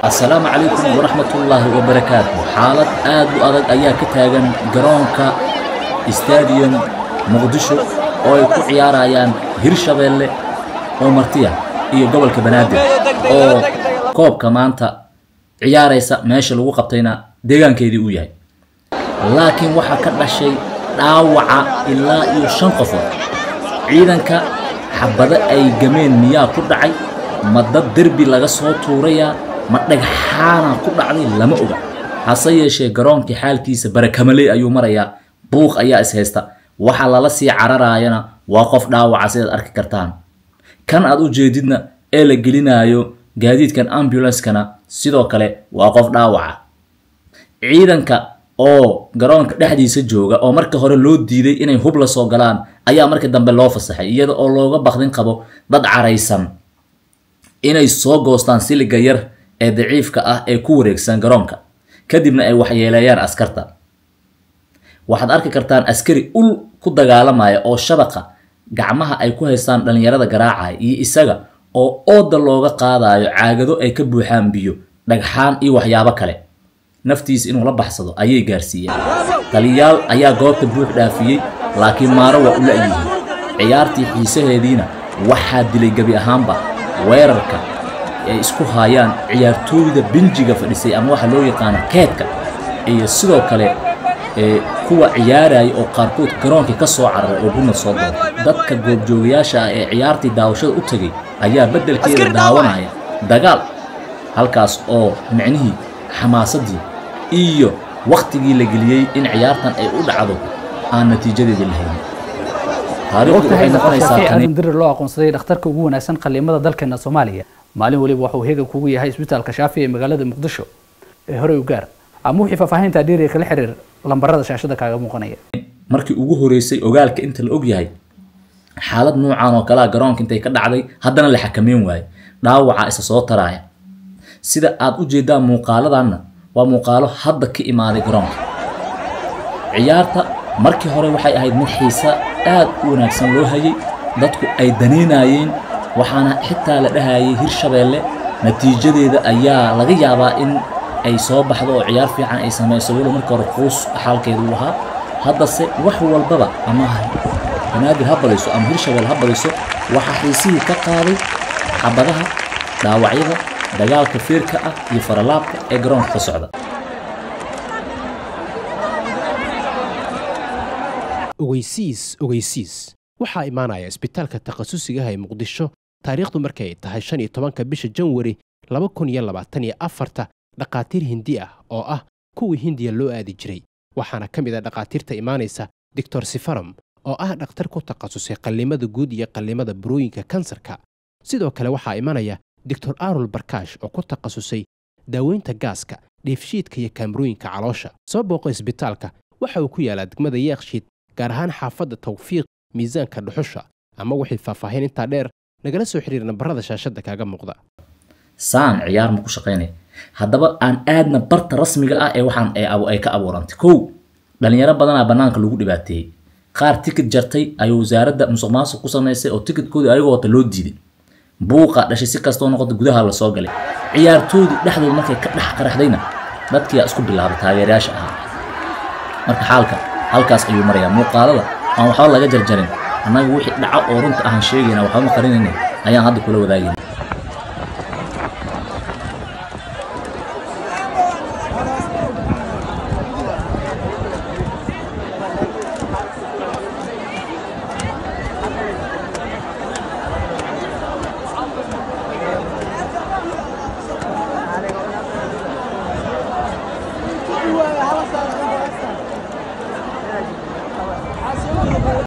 السلام عليكم ورحمة الله وبركاته. حالة آد وأدق أيا كتاغن جرونكا استاديوم مقدشو أو يكو عيارة أيان هيرشابيل أو مرتيا إيو قبل كبنادر أو كوب كمانتا عيارة يسا ماشي لغو قبطينا ديغان كيدي وياي لكن وحا كرنا الشيء داوعا إلا إيو شنقفو عيدانكا حبدا أي جمين مياه كردعي مدد دربي لغا سو توريا ما dhagxaana ku dhacday lama oga hase yeeshee garoonkii xaalkiisa barakamale ayuu maraya buuq ayaa is haysta waxa lala sii cararaayana waa qof dhaawaca sida arki kartaan kan aad u jeedidna ee la gelinayo gaadiidkan ambulance-kana sidoo kale waa qof dhaawaca ciidanka oo garoonka dhexdiisa jooga oo markii hore loo diiday inay hub la soo galaan ayaa markii dambe loo fasaxay iyada oo looga baqdin qabo dad caraysan inay soo goostaan siliga yar ee daciifka ah ee ku wareegsan garoonka kadibna ay waxyeeleeyaan askarta waxaad arki kartaan askari ul ku dagaalamaya oo shabaqa gacmaha ay ku haystaan dhalinyarada garaacay iyo isaga oo ooda looga qaadayo caagado ay ka buuxaan biyo dhagxaan iyo waxyaabo kale naftiis inuu la baxsado ayay gaarsiiyeen taliyaal ayaa goobta buux dhaafiyay laakiin maaro waa u la'yihiin ciyaartii xiisaheediina waxaa dilay gabi ahaanba weerarka ay isku haayaan ciyaartooyda binjiga fadhisay ama waxa loo yaqaan keedka iyo sidoo kale kuwa ciyaaray oo qaarkood garoonka ka soo cararay oo guna soo doontay dadka goobjoogayaasha ee ciyaartii daawashada u tagay ayaa bedelkeeda daawanaya dagaal halkaas oo micnihii xamaasadii iyo waqtigii la geliyay in ciyaartan ay u dhacdo aan natiijadeeda lahayn taariikhdu waxay noqonaysaa aadan dirir loo aqoonsaday dhakhtarka ugu wanaagsan qaliimada dalkeena Soomaaliya maalin waliba wuxuu heegan kugu yahay isbitaalka Shaafi ee magaalada Muqdisho ee hore u gaar ama wixii faahfaahinta dheeri kala xiriir lambarada shaashada kaaga muuqanaya markii ugu horeysay ogaalka inta la og yahay xaalad noocan oo kala garoonka intay ka dhacday haddana la xakameyn waayay dhaawaca isa soo taraya sida aad u jeedaan muuqaaladanna waa muuqaalo hadda ka imaaday garoonka ciyaarta markii hore waxay ahayd mid xiisa aad u wanaagsan loo hayay dadku ay daneynayeen waxaana xitaa la dhahayay Hirshabeelle natiijadeeda ayaa laga yaabaa in ay soo baxdo oo ciyaar fiican ay sameeyso walo markii hore quus xaalkeedu lahaa haddase wax walbaba ama banaadir habadayso ama Hirshabeelle habadayso waxa xiisii ka qaaday xabadaha dhaawacyada dagaalka fiirka ah iyo faralaabka ee garoonka ka socda ogeysiis waxaa imaanaya isbitaalka takhasusiga ah ee Muqdisho taariikhdu markay tahay 15 bisha January 2024 dhaqaatiir Hindi ah oo ah kuwii Hindiya loo aadi jiray waxaana kamid ah dhaqaatiirta imaanaysa Dr. Sifaram oo ah dhakhtar ku takhasusay qaliimada guud iyo qaliimada burooyinka kansarka sidoo kale waxaa imaanaya Dr. Arul Barkash oo ku takhasusay daaweynta gaaska dheefshiidka iyo kaamrooyinka caloosha soo booqo isbitaalka waxa uu ku yaalaa degmada Yaaqshiid gaar ahaan xaafadda Tawfiiq miisaanka dhuxusha ama wixii faahfaahin inta dheer nagala soo xiriir nambarada shaashada kaaga muuqda saan ciyaar ma ku shaqeynay haddaba aan aadna barta rasmiga ah ee waxaan ay ka abuurantay kow dhalinyaro badan banaanka lagu dhibaateeyay qaar ticket jartay ay wasaaradda musuqmaasuq ku sameysay oo ticketkoodii ayagoo wata loo diiday buuqa dhashay si kastoo noqoto gudaha la soo galay ciyaartoodii dhexdooda markay ka dhex qaraxdayna dadkii isku bilaabay taageerayaasha ah marka xaalka halkaas ayuu marayaa muuqaalada aan waxba laga jarjarin annaga wixii dhaca oo runta ahaan sheegayna waxba ma qarinayna ayaan hadda kula wadaagayna